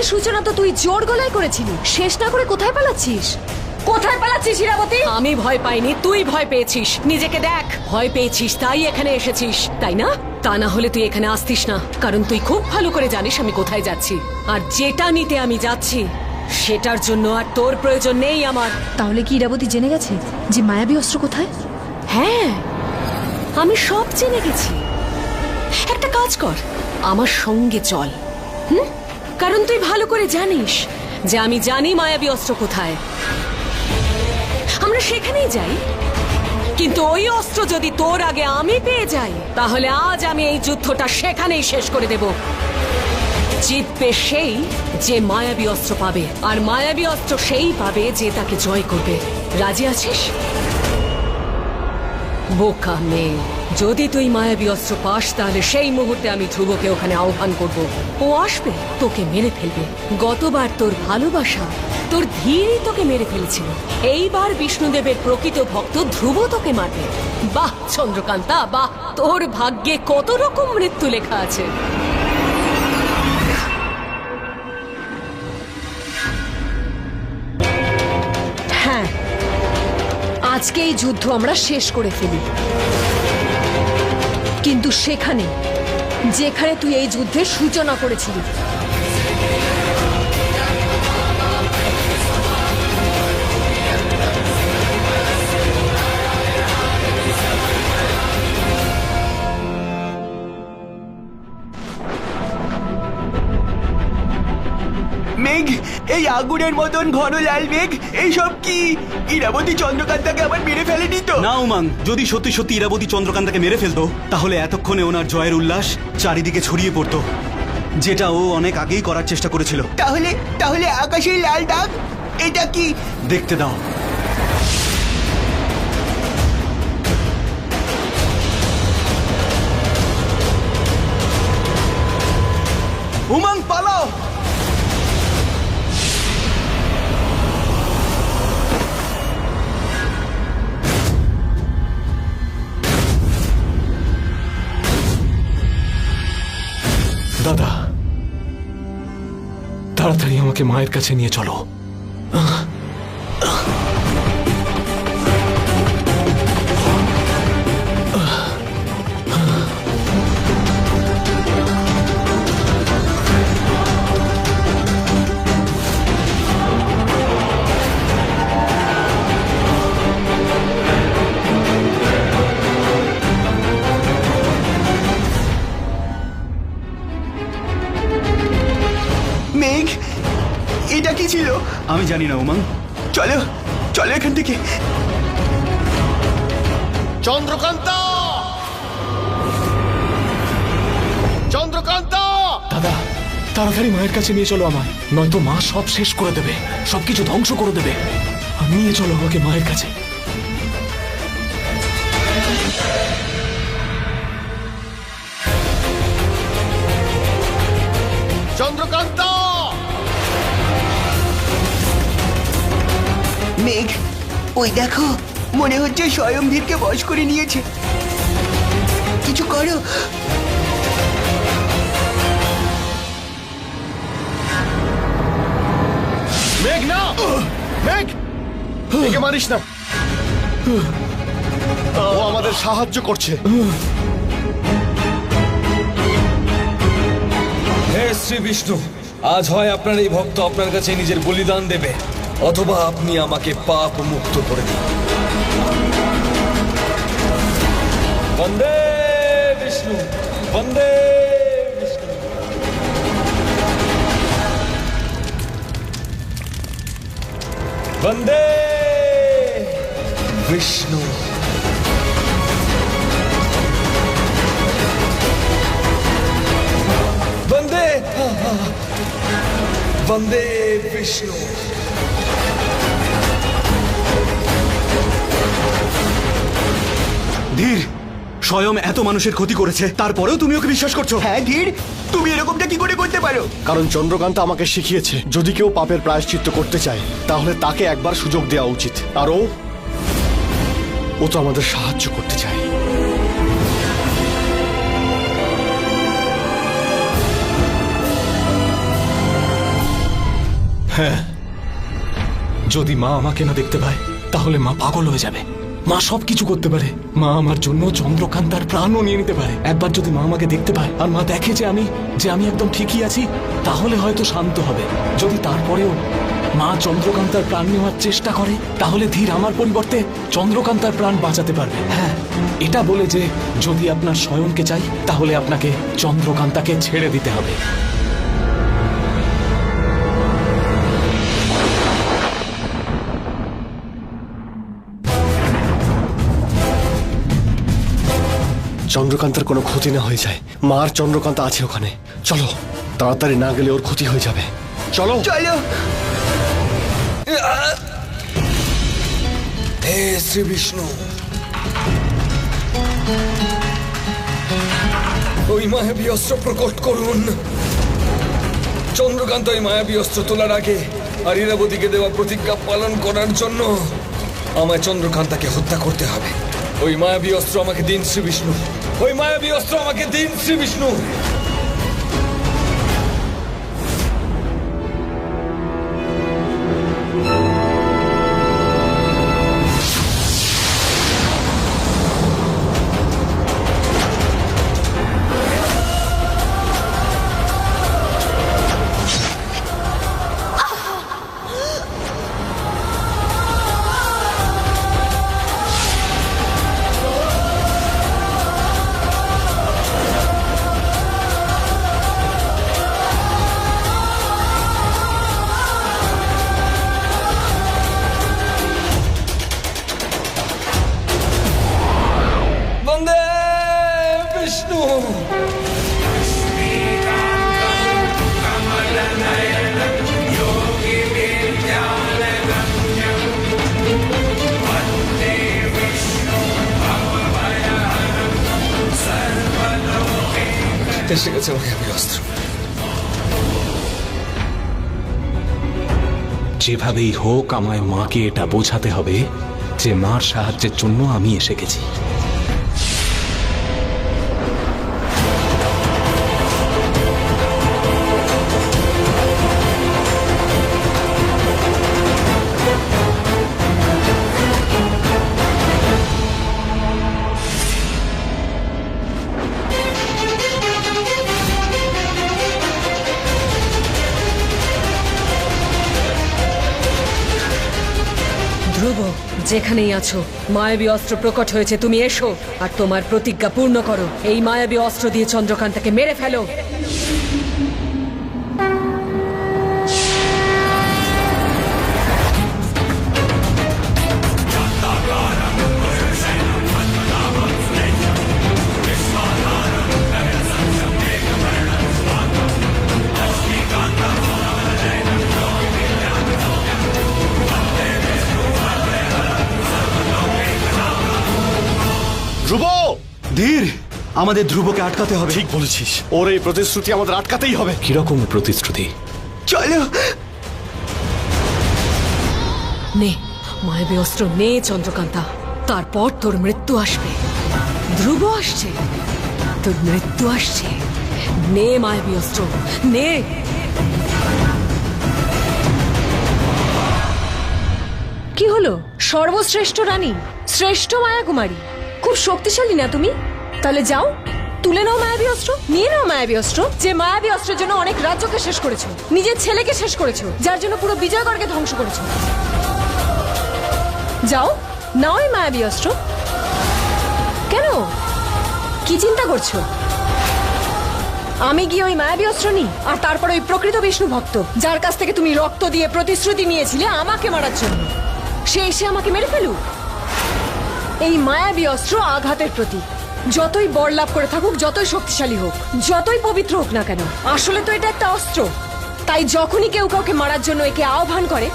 যুদ্ধের সূচনা তো তুই জোর গলায় করেছিলি, শেষ না করে কোথায় পালাচ্ছিস? কোথায় পালাচ্ছিস ইরাবতী? আমি ভয় পাইনি, তুই ভয় পেয়েছিস। নিজেকে দেখ, ভয় পেয়েছিস তাই এখানে এসেছিস, তাই না? তা না হলে তুই এখানে আসতিস না, কারণ তুই খুব ভালো করে জানিস আমি কোথায় যাচ্ছি। আর যেটা নিতে আমি যাচ্ছি সেটার জন্য আর তোর প্রয়োজন নেই আমার। তাহলে কি ইরাবতী জেনে গেছে যে মায়াবী অস্ত্র কোথায়? হ্যাঁ, আমি সব জেনে গেছি। একটা কাজ কর, আমার সঙ্গে চল। কারণ তুই ভালো করে জানিস যে আমি জানি মায়াবী অস্ত্র কোথায়। আমরা সেখানেই যাই, কিন্তু ওই অস্ত্র যদি তোর আগে আমি পেয়ে যাই তাহলে আজ আমি এই যুদ্ধটা সেখানেই শেষ করে দেব। জিতবে সেই যে মায়াবী অস্ত্র পাবে, আর মায়াবী অস্ত্র সেই পাবে যে তাকে জয় করবে। রাজি আছিস? বোকা মেয়ে, যদি তুই মায়াবী অস্ত্র পাস তাহলে সেই মুহূর্তে আমি ধ্রুবকে ওখানে আহ্বান করব। ও আসবে, তোকে মেরে ফেলবে। গতবার তোর ভালোবাসা, তোর ধীরই তোকে মেরে ফেলেছিল। এইবার বিষ্ণুদেবের প্রকৃত ভক্ত ধ্রুব তোকে মারবে। বাহ চন্দ্রকান্তা, বাহ, তোর ভাগ্যে কত রকম মৃত্যু লেখা আছে। হ্যাঁ, আজকে এই যুদ্ধ আমরা শেষ করে ফেলি, কিন্তু সেখানে যেখানে তুই এই যুদ্ধের সূচনা করেছিলি। মেঘ, এই আগুনের মতন ঘন লাল মেঘ, এইসব কি? ইরাবতী চন্দ্রকান্তাকে আবার মেরে ফেলেনি তো? না উমাং, যদি সত্যি সত্যি ইরাবতী চন্দ্রকান্তাকে মেরে ফেলতো তাহলে এতক্ষণে ওনার জয়ের উল্লাস চারিদিকে ছড়িয়ে পড়তো, যেটা ও অনেক আগেই করার চেষ্টা করেছিল। তাহলে তাহলে আকাশের লাল দাগ এটা কি? দেখতে দাও। উমাং পালাও! দাদা, তাড়াতাড়ি আমাকে মায়ের কাছে নিয়ে চলো। মেঘ, এটা কি ছিল? আমি জানি না উমাং। চলো চলো এখান থেকে। চন্দ্রকান্তা! চন্দ্রকান্তা! দাদা, তাড়াতাড়ি মায়ের কাছে নিয়ে চলো আমায়, নয়তো মা সব শেষ করে দেবে, সবকিছু ধ্বংস করে দেবে। নিয়ে চলো আমাকে মায়ের কাছে। চন্দ্রকান্তা! মেঘ, ওই দেখো, মনে হচ্ছে স্বয়ংভীরকে বশ করে নিয়েছে। কিছু করো। মেঘ না! মেঘ, একে মারিস না, ও আমাদের সাহায্য করছে। হে শ্রী বিষ্ণু, আজ হয় আপনার এই ভক্ত আপনার কাছে নিজের বলিদান দেবে, অথবা আপনি আমাকে পাপ মুক্ত করে দিন। বন্দে বিষ্ণু, বন্দে বিষ্ণু। বন্দে বিষ্ণু। বন্দে বন্দে বিষ্ণু। ধীর, স্বয়ং এত মানুষের ক্ষতি করেছে, তারপরেও তুমি ওকে বিশ্বাস করছো? হ্যাঁ ধীর, তুমি এরকমটা কি করে করতে পারো? কারণ চন্দ্রকান্তা আমাকে শিখিয়েছে যদি কেউ পাপের প্রায়শ্চিত্ত করতে চায় তাহলে তাকে একবার সুযোগ দেওয়া উচিত। আর ও তো আমাদের সাহায্য করতে চায়। হ্যাঁ, যদি মা আমাকে না দেখতে পায় তাহলে মা পাগল হয়ে যাবে। মা সবকিছু করতে পারে। মা আমার জন্য চন্দ্রকান্তার প্রাণও নিয়ে নিতে পারে। একবার যদি মা আমাকে দেখতে পায় আর মা দেখে যে আমি একদম ঠিকই আছি, তাহলে হয়তো শান্ত হবে। যদি তারপরেও মা চন্দ্রকান্তার প্রাণ নেওয়ার চেষ্টা করে, তাহলে ধীর আমার পরিবর্তে চন্দ্রকান্তার প্রাণ বাঁচাতে পারবে। হ্যাঁ, এটা বলে যে যদি আপনার স্বয়ংকে চাই, তাহলে আপনাকে চন্দ্রকান্তাকে ছেড়ে দিতে হবে। চন্দ্রকান্তার কোনো ক্ষতি না হয়ে যায়। মা আর চন্দ্রকান্তা আছে ওখানে। চলো, তাড়াতাড়ি না গেলে ওর ক্ষতি হয়ে যাবে। চলো চলো। হে শ্রী বিষ্ণু, ওই মায়াবী অস্ত্র প্রকট করুন। চন্দ্রকান্ত ওই মায়াবী অস্ত্র তোলার আগে আর ইরাবতীকে দেওয়া প্রতিজ্ঞা পালন করার জন্য আমায় চন্দ্রকান্তাকে হত্যা করতে হবে। ওই মায়াবী অস্ত্র আমাকে দিন শ্রী বিষ্ণু, ওই মায়াবী অস্ত্র আমাকে দিন শ্রী বিষ্ণু। বন্দে বিষ্ণু। এসে গেছে মায়াবী অস্ত্র। যেভাবেই হোক আমায় মাকে এটা বোঝাতে হবে যে মার সাহায্যের জন্য আমি এসে গেছি। ধ্রুব, যেখানেই আছো, মায়াবী অস্ত্র প্রকট হয়েছে। তুমি এসো আর তোমার প্রতিজ্ঞা পূর্ণ করো। এই মায়াবী অস্ত্র দিয়ে চন্দ্রকান্তাকে মেরে ফেলো। ধ্রুব! ধীর, আমাদের ধ্রুবকে আটকাতে হবে। ঠিক বলেছিস, ওর এই প্রতিশ্রুতি আমাদের আটকাতেই হবে। কিরকম প্রতিশ্রুতি? চলো। নে মায়াবী অস্ত্র নে চন্দ্রকান্তা, তারপর তোর মৃত্যু আসবে। ধ্রুব আসছে, তোর মৃত্যু আসছে। নে মায়াবী অস্ত্র, নে। কি হলো? সর্বশ্রেষ্ঠ রানী, শ্রেষ্ঠ মায়া কুমারী, খুব শক্তিশালী না তুমি? তাহলে যাও, তুলে নাও মায়াবী অস্ত্র, নিয়ে নাও মায়াবী অস্ত্র। যে মায়াবী অস্ত্রের জন্য অনেক রাজ্যকে শেষ করেছো, নিজের ছেলেকে শেষ করেছো, যার জন্য পুরো বিজয়গড়কে ধ্বংস করেছো। যাও, নাও এই মায়াবী অস্ত্র। কেন, কি চিন্তা করছো? আমি গিয়ে ওই মায়াবী অস্ত্র নিই, আর তারপর ওই প্রকৃত বিষ্ণু ভক্ত, যার কাছ থেকে তুমি রক্ত দিয়ে প্রতিশ্রুতি নিয়েছিলে আমাকে মারার জন্য, সে এসে আমাকে মেরে ফেলুক। এই মায়াবী অস্ত্র আঘাতের প্রতীক। যতই বর লাভ করে থাকুক, যতই শক্তিশালী হোক, যতই পবিত্র হোক না কেন, আসলে তো এটা একটা অস্ত্র। তাই যখনই কেউ কাউকে মারার জন্য একে আহ্বান করে,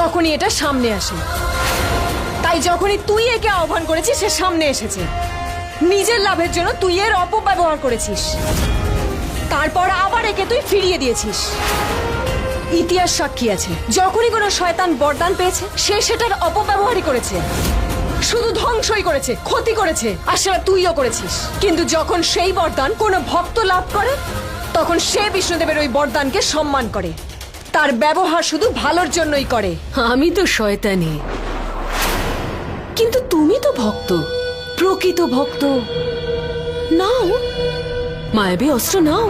তখনই এটা সামনে আসে। তাই যখনই তুই একে আহ্বান করেছিস, সে সামনে এসেছে। নিজের লাভের জন্য তুই এর অপব্যবহার করেছিস, তারপর আবার একে তুই ফিরিয়ে দিয়েছিস। ইতিহাস সাক্ষী আছে, যখনই কোনো শয়তান বরদান পেয়েছে, সে সেটার অপব্যবহারই করেছে, শুধু ধ্বংসই করেছে, ক্ষতি করেছে, আর সেটা তুইও করেছিস। কিন্তু যখন সেই বরদান কোনো ভক্ত লাভ করে, তখন সে বিষ্ণুদেবের ওই বরদানকে সম্মান করে। তার ব্যবহার শুধু ভালোর জন্যই করে। আমি তো শয়তানি, কিন্তু তুমি তো ভক্ত, প্রকৃত ভক্ত। নাও মায়াবী অস্ত্র, নাও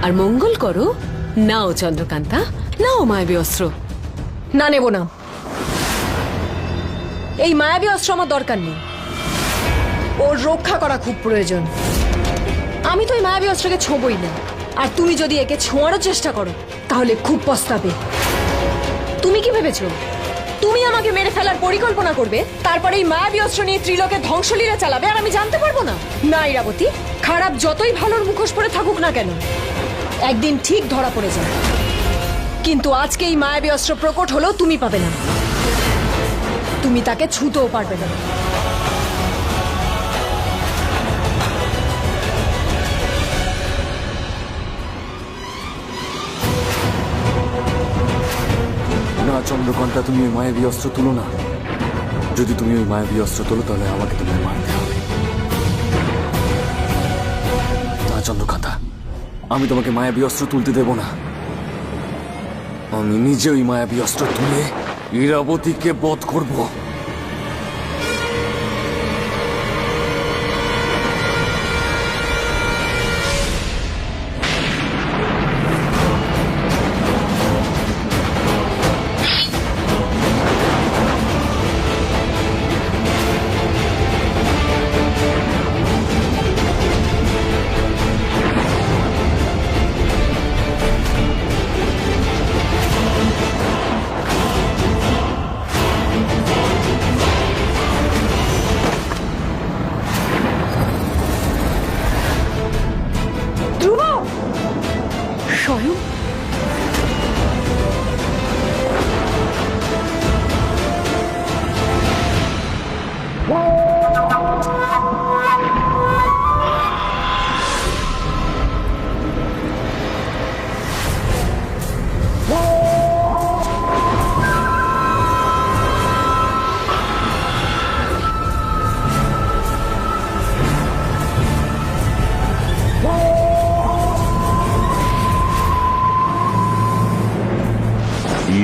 আর মঙ্গল করো। নাও চন্দ্রকান্তা, নাও মায়াবী অস্ত্র। না, নেব না। এই মায়াবী অস্ত্র আমার দরকার নেই, ওর রক্ষা করা খুব প্রয়োজন। আমি তো এই মায়াবী অস্ত্রকে ছোঁবই না, আর তুমি যদি একে ছোঁয়ারও চেষ্টা করো তাহলে খুব পস্তাবে। তুমি কি ভেবেছো তুমি আমাকে মেরে ফেলার পরিকল্পনা করবে, তারপরে এই মায়াবী অস্ত্র নিয়ে ত্রিলোকে ধ্বংসলীলা চালাবে আর আমি জানতে পারবো না? না ইরাবতী, খারাপ যতই ভালোর মুখোশ পরে থাকুক না কেন, একদিন ঠিক ধরা পড়ে যায়। কিন্তু আজকে এই মায়াবী অস্ত্র প্রকট হলেও তুমি পাবে না, তুমি তাকে ছুঁতেও পারবে না। না চন্দ্রকান্তা, তুমি ওই মায়াবী অস্ত্র তুলো না। যদি তুমি ওই মায়াবী অস্ত্র তোলো তাহলে আমাকে তোমায় মারতে হবে। না চন্দ্রকান্তা, আমি তোমাকে মায়াবী অস্ত্র তুলতে দেব না। আমি নিজে ওই মায়াবী অস্ত্র তুলে ইরাবতীকে বধ করব। স্বয়ং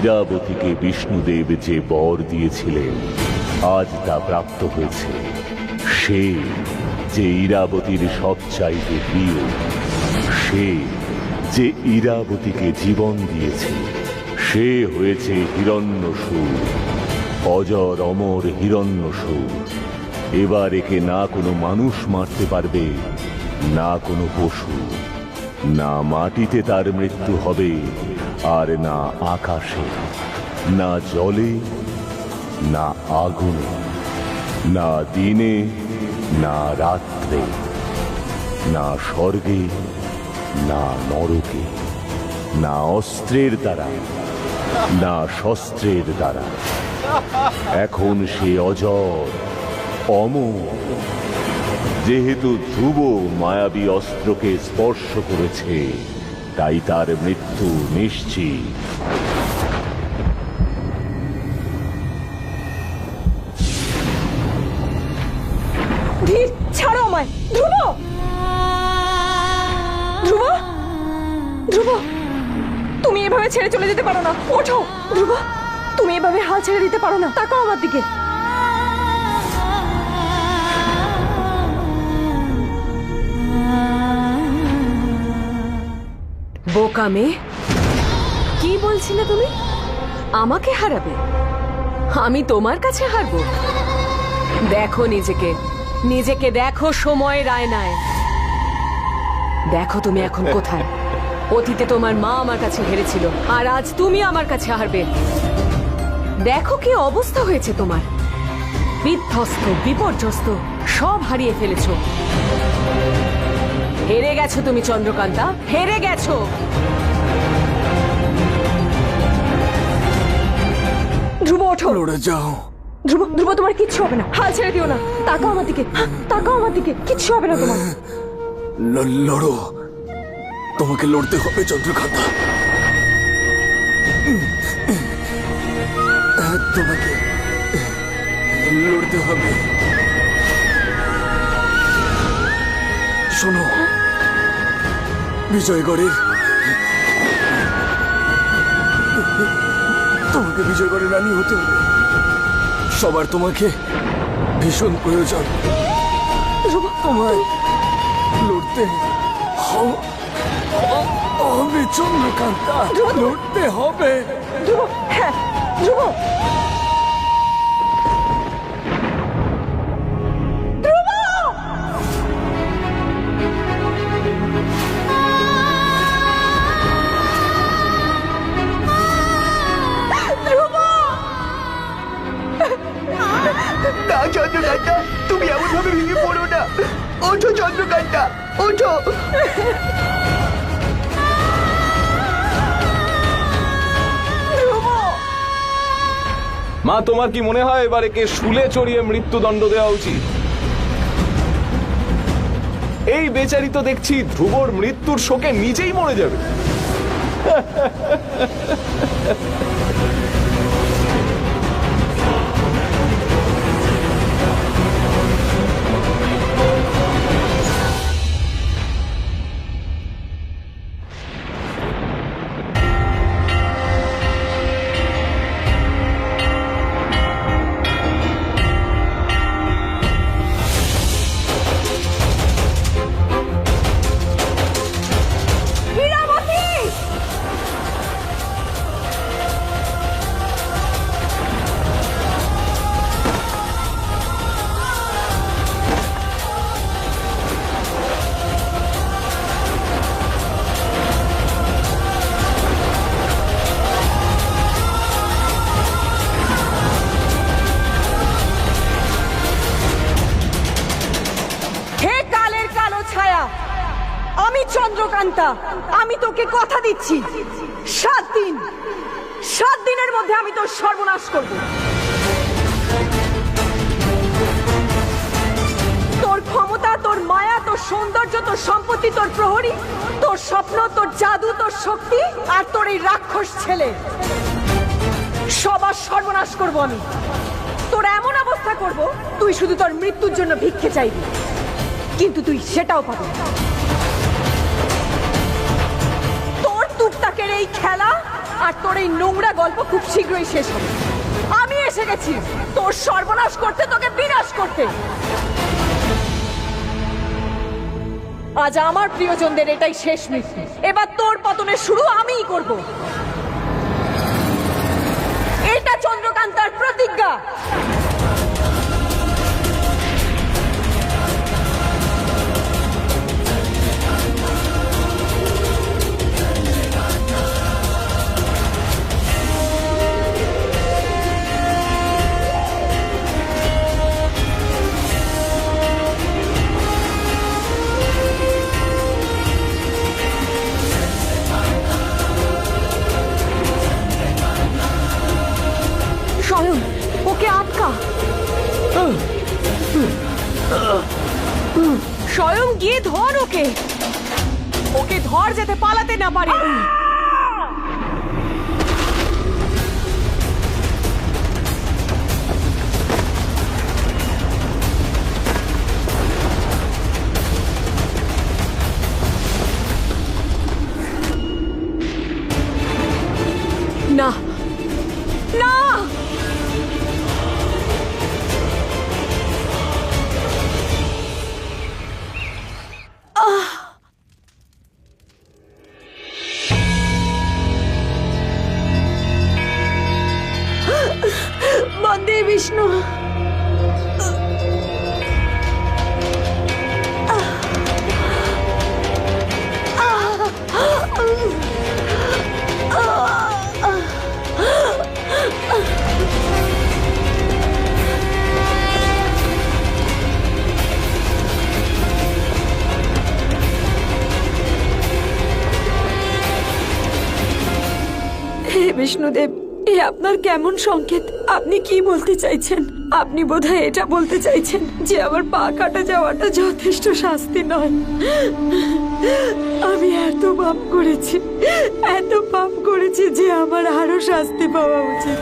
ইরাবতীকে বিষ্ণুদেব যে বর দিয়েছিলেন আজ তা প্রাপ্ত হয়েছে। সে যে ইরাবতীর সবচাইতে প্রিয়, সে যে ইরাবতীকে জীবন দিয়েছে, সে হয়েছে হিরণ্যসূর, অজর অমর হিরণ্যসূর। এবার একে না কোনো মানুষ মারতে পারবে, না কোনো পশু। না মাটিতে তার মৃত্যু হবে, আর না আকাশে, না জলে, না আগুনে, না দিনে, না রাত্রে, না স্বর্গে, না নরকে, না অস্ত্রের দ্বারা, না শস্ত্রের দ্বারা। এখন সে অজর, অমর। যেহেতু ধ্রুব মায়াবী অস্ত্রকে স্পর্শ করেছে, তাই তার মৃত্যু নিশ্চিত। ধীর, ছাড়ো আমায়। ধ্রুব, ধ্রুব, ধ্রুব, তুমি এভাবে ছেড়ে চলে যেতে পারো না। ওঠো ধ্রুব, তুমি এভাবে হাল ছেড়ে দিতে পারো না। তাকাও আমার দিকে। বোকা মেয়ে, কি বলছিলে তুমি? আমাকে হারাবে? আমি তোমার কাছে হারবো? দেখো নিজেকে, নিজেকে দেখো সময়ের আয়নায়। দেখো তুমি এখন কোথায়। অতীতে তোমার মা আমার কাছে হেরেছিল, আর আজ তুমি আমার কাছে হারবে। দেখো কি অবস্থা হয়েছে তোমার। বিধ্বস্ত, বিপর্যস্ত, সব হারিয়ে ফেলেছো। হেরে গেছো তুমি চন্দ্রকান্তা, হেরে গেছো। ধ্রুব, ওঠো। লড়ে যাও। ধ্রুব, ধ্রুব, তোমার কিচ্ছু হবে না। হাল ছেড়ে দিও না। তাকাও আমার দিকে, তাকাও আমার দিকে। কিচ্ছু হবে না তোমার। লড়ো, তোমাকে লড়তে হবে চন্দ্রকান্তা। তোমাকে লড়তে হবে। শোনো, বিজয়গড়ের তোমাকে বিজয়গড়ের রানী হতে হবে। সবার তোমাকে ভীষণ প্রয়োজন। তোমায় লড়তে হবে চন্দ্রকান্তা, লড়তে হবে। হ্যাঁ ধ্রুব, না চন্দ্রকান্তা, তুমি এমন ভাবে ভেঙে পড়ো না। ওঠো চন্দ্রকান্তা, ওঠো। মা, তোমার কি মনে হয় এবার একে শুলে চড়িয়ে মৃত্যুদণ্ড দেওয়া উচিত? এই বেচারি তো দেখছি ধ্রুবর মৃত্যুর শোকে নিজেই মরে যাবে। আমি চন্দ্রকান্তা, আমি তোকে কথা দিচ্ছি 7 দিনের মধ্যে আমি তোর সর্বনাশ করব। তোর ক্ষমতা, তোর মায়া, তোর সৌন্দর্য, তোর সম্পত্তি, তোর প্রহরী, তোর স্বপ্ন, তোর জাদু, তোর শক্তি আর তোর এই রাক্ষস ছেলে, সবার সর্বনাশ করব আমি। তোর এমন অবস্থা করব তুই শুধু তোর মৃত্যুর জন্য ভিক্ষে চাইবি, কিন্তু তুই সেটাও পাবি না। তোর টুকটাকের এই খেলা আর তোর এই নোংরা গল্প খুব শীঘ্রই শেষ হবে। আমি এসে গেছি তোর সর্বনাশ করতে, তোকে বিনাশ করতে। আজ আমার প্রিয়জনদের এটাই শেষ মৃত্যু। এবার তোর পতনের শুরু আমিই করব। এটা চন্দ্রকান্তার প্রতিজ্ঞা। ওকে আটকা। স্বয়ং গিয়ে ধর ওকে, ওকে ধর যেতে পালাতে না পারে। না না, বন্দে বিষ্ণু। হে বিষ্ণুদেব, এ আপনার কেমন সংকেত? আপনি কি বলতে চাইছেন? আপনি বোধহয় এটা বলতে চাইছেন যে আমার পা কাটা যাওয়াটা যথেষ্ট শাস্তি নয়। আমি এত পাপ করেছি যে আমার আরো শাস্তি পাওয়া উচিত।